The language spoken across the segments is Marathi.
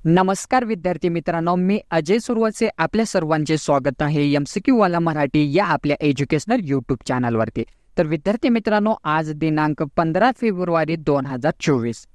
नमस्कार विद्यार्थी मित्रांनो, मी अजय सुरवसे आपल्या सर्वांचे स्वागत आहे MCQ वाला मराठी या आपल्या एज्युकेशनल यूट्यूब चॅनलवरती। तर विद्यार्थी मित्रांनो, आज दिनांक 15 फेब्रुवारी 2024।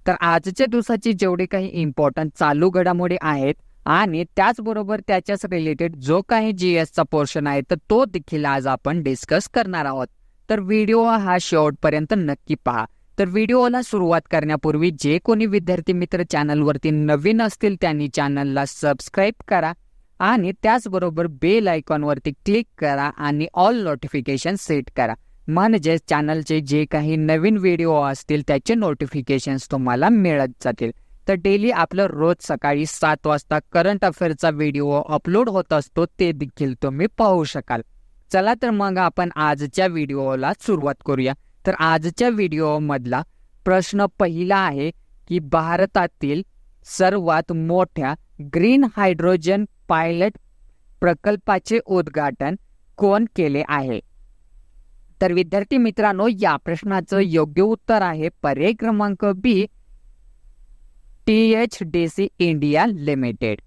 तर आजच्या दिवसाची जेवढे काही इम्पॉर्टंट चालू घडामोडी आहेत आणि त्याचबरोबर त्याच्याच रिलेटेड जो काही GS चा पोर्शन आहे तर तो देखील आज आपण डिस्कस करणार आहोत। तर व्हिडिओ हा शेवटपर्यंत नक्की पहा। तर व्हिडिओला सुरुवात करण्यापूर्वी जे कोणी विद्यार्थी मित्र चॅनलवरती नवीन असतील त्यांनी चॅनलला सबस्क्राइब करा आणि त्याचबरोबर बेल आयकॉनवरती क्लिक करा आणि ऑल नोटिफिकेशन सेट करा, म्हणजे चॅनलचे जे काही नवीन व्हिडिओ असतील त्याचे नोटिफिकेशन्स तुम्हाला मिळत जातील। तर डेली आपलं रोज सकाळी 7 वाजता करंट अफेअरचा व्हिडिओ अपलोड होत असतो, ते देखील तुम्ही पाहू शकाल। चला तर मग आपण आजच्या व्हिडिओला सुरुवात करूया। तर आजच्या व्हिडिओ मधला प्रश्न पहिला आहे की भारतातील सर्वात मोठ्या ग्रीन हायड्रोजन पायलट प्रकल्पाचे उद्घाटन कोण केले आहे? तर विद्यार्थी मित्रांनो, या प्रश्नाचं योग्य उत्तर आहे पर्याय क्रमांक बी, THDC इंडिया लिमिटेड।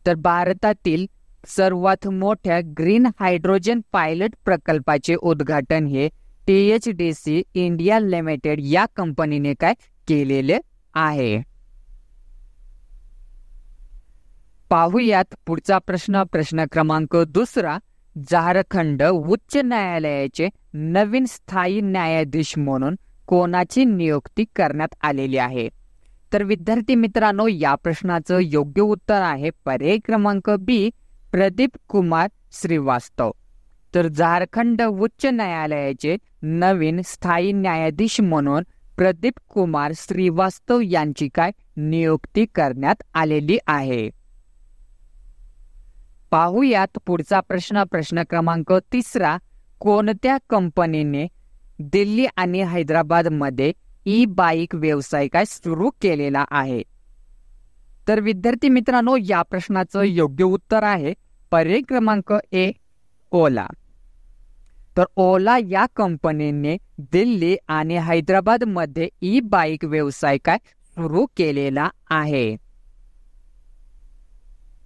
तर भारतातील सर्वात मोठ्या ग्रीन हायड्रोजन पायलट प्रकल्पाचे उद्घाटन हे THDC इंडिया लिमिटेड या कंपनीने काय केलेले आहे? पाहूयात पुढचा प्रश्न क्रमांक दुसरा। झारखंड उच्च न्यायालयाचे नवीन स्थायी न्यायाधीश म्हणून कोणाची नियुक्ती करण्यात आलेली आहे? तर विद्यार्थी मित्रांनो, या प्रश्नाचं योग्य उत्तर आहे पर्याय क्रमांक बी, प्रदीप कुमार श्रीवास्तव। तर झारखंड उच्च न्यायालयाचे नवीन स्थायी न्यायाधीश म्हणून प्रदीप कुमार श्रीवास्तव यांची काय नियुक्ती करण्यात आलेली आहे? पाहूयात पुढचा प्रश्न क्रमांक तिसरा। कोणत्या कंपनीने दिल्ली आणि हैदराबाद मध्ये ई-बाईक व्यवसाय काय सुरू केलेला आहे? तर विद्यार्थी मित्रांनो, या प्रश्नाचं योग्य उत्तर आहे पर्याय क्रमांक ए, ओला। तर ओला या कंपनीने दिल्ली आणि हैदराबाद मध्ये ई-बाईक व्यवसाय काय सुरू केलेला आहे?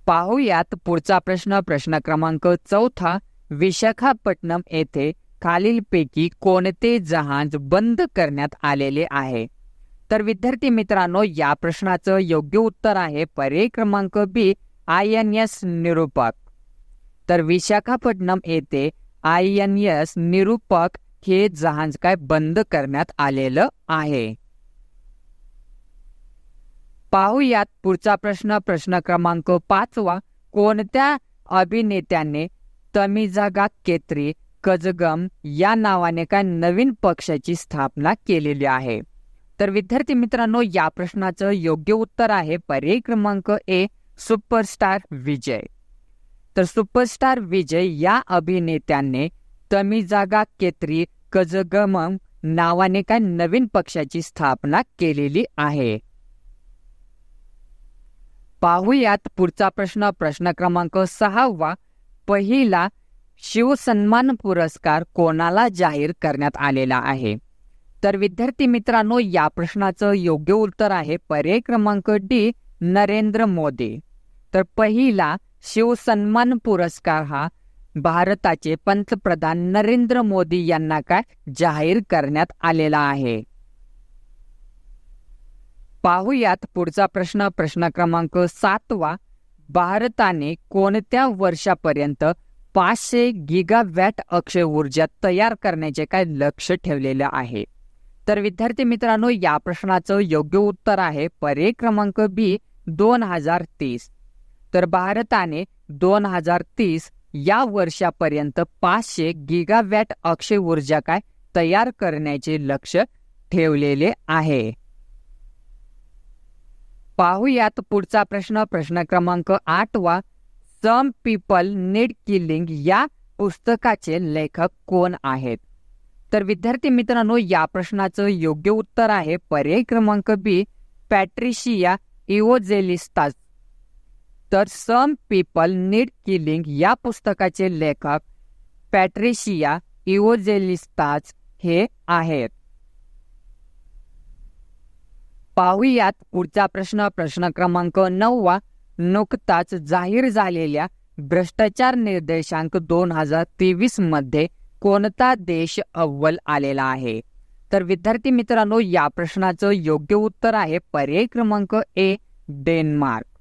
पाहूयात पुढचा प्रश्न क्रमांक चौथा। विशाखापट्टणम येथे खालीलपैकी कोणते जहाज बंद करण्यात आलेले आहे? तर विद्यार्थी मित्रांनो, या प्रश्नाचं योग्य उत्तर आहे पर्याय क्रमांक बी, INS निरूपक। तर विशाखापट्टणम येथे INS निरूपक हे जहाज काय बंद करण्यात आलेलं आहे? पाहूयात पुढचा प्रश्न क्रमांक 5वा। कोणत्या अभिनेत्याने तमिजागा केत्री कजगम या नावाने काय नवीन पक्षाची स्थापना केलेली आहे? तर विद्यार्थी मित्रांनो, या प्रश्नाचं योग्य उत्तर आहे पर्याय क्रमांक ए, सुपरस्टार विजय। तर सुपरस्टार विजय या अभिनेत्याने तमिजागा केत्री कजगमम नावाने काय नवीन पक्षाची स्थापना केलेली आहे? पाहूयात पुढचा प्रश्न क्रमांक 6वा। पहिला शिवसन्मान पुरस्कार कोणाला जाहीर करण्यात आलेला आहे? तर विद्यार्थी मित्रांनो, या प्रश्नाचं योग्य उत्तर आहे पर्याय क्रमांक डी, नरेंद्र मोदी। तर पहिला शिवसन्मान पुरस्कार हा भारताचे पंतप्रधान नरेंद्र मोदी यांना काय जाहीर करण्यात आलेला आहे? पाहूयात पुढचा प्रश्न क्रमांक 7वा। भारताने कोणत्या वर्षापर्यंत 500 गिगावॅट अक्षय ऊर्जा तयार करण्याचे काय लक्ष्य ठेवलेले आहे? तर विद्यार्थी मित्रांनो, या प्रश्नाचं योग्य उत्तर आहे पर्याय क्रमांक बी, 2030। तर भारताने 2030 या वर्षापर्यंत 500 गिगावॅट अक्षय ऊर्जा काय तयार करण्याचे लक्ष्य ठेवलेले आहे? पाहूयात पुढचा प्रश्न क्रमांक 8वा। सम पीपल नीड किलिंग या पुस्तकाचे लेखक कोण आहेत? तर विद्यार्थी मित्रांनो, या प्रश्नाचं योग्य उत्तर आहे पर्याय क्रमांक बी, पॅट्रिशिया इवोजेलिस्तास। तर सम पीपल नीड किलिंग या पुस्तकाचे लेखक पॅट्रिशिया इवोजेलिस्तास हे आहेत। पाहूयात पुढचा प्रश्न क्रमांक 9. नुकताच जाहीर झालेल्या भ्रष्टाचार निर्देशांक 2023 मध्ये कोणता देश अव्वल आलेला आहे? तर विद्यार्थी मित्रांनो, या प्रश्नाचं योग्य उत्तर आहे पर्याय क्रमांक ए, डेन्मार्क.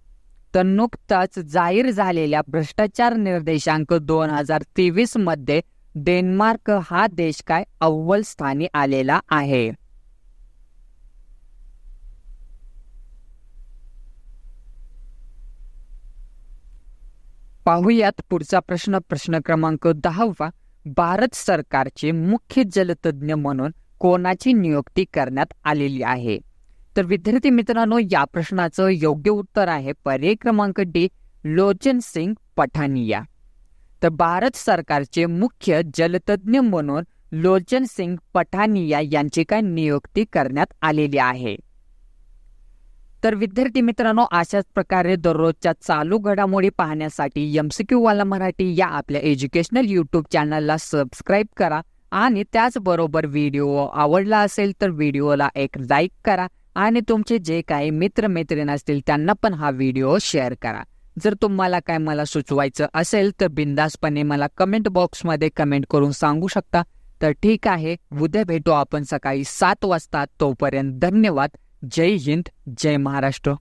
तर नुकताच जाहीर झालेल्या भ्रष्टाचार निर्देशांक 2023 मध्ये डेन्मार्क हा देश काय अव्वल स्थानी आलेला आहे. पाहूयात पुढचा प्रश्न क्रमांक 10. भारत सरकारचे मुख्य जलतज्ञ म्हणून कोणाची नियुक्ती करण्यात आलेली आहे? तर विद्यार्थी मित्रांनो, या प्रश्नाचं योग्य उत्तर आहे पर्याय क्रमांक डी, लोचन सिंग पठानिया. तर भारत सरकारचे मुख्य जलतज्ञ म्हणून लोचन सिंग पठानिया यांची काय नियुक्ती करण्यात आलेली आहे. तर विद्यार्थी मित्रांनो, अशाच प्रकारे दररोजच्या चालू घडामोडी पाहण्यासाठी MCQ वाला मराठी या आपल्या एज्युकेशनल यूट्यूब चॅनलला सबस्क्राईब करा आणि त्याचबरोबर व्हिडिओ आवडला असेल तर व्हिडिओला एक लाईक करा आणि तुमचे जे काही मित्रमैत्रीण असतील त्यांना पण हा व्हिडिओ शेअर करा. जर तुम्हाला काय मला सुचवायचं असेल तर बिंदासपणे मला कमेंट बॉक्समध्ये कमेंट करून सांगू शकता. तर ठीक आहे, उद्या भेटू आपण सकाळी 7 वाजता. तोपर्यंत धन्यवाद. जय हिंद, जय महाराष्ट्र.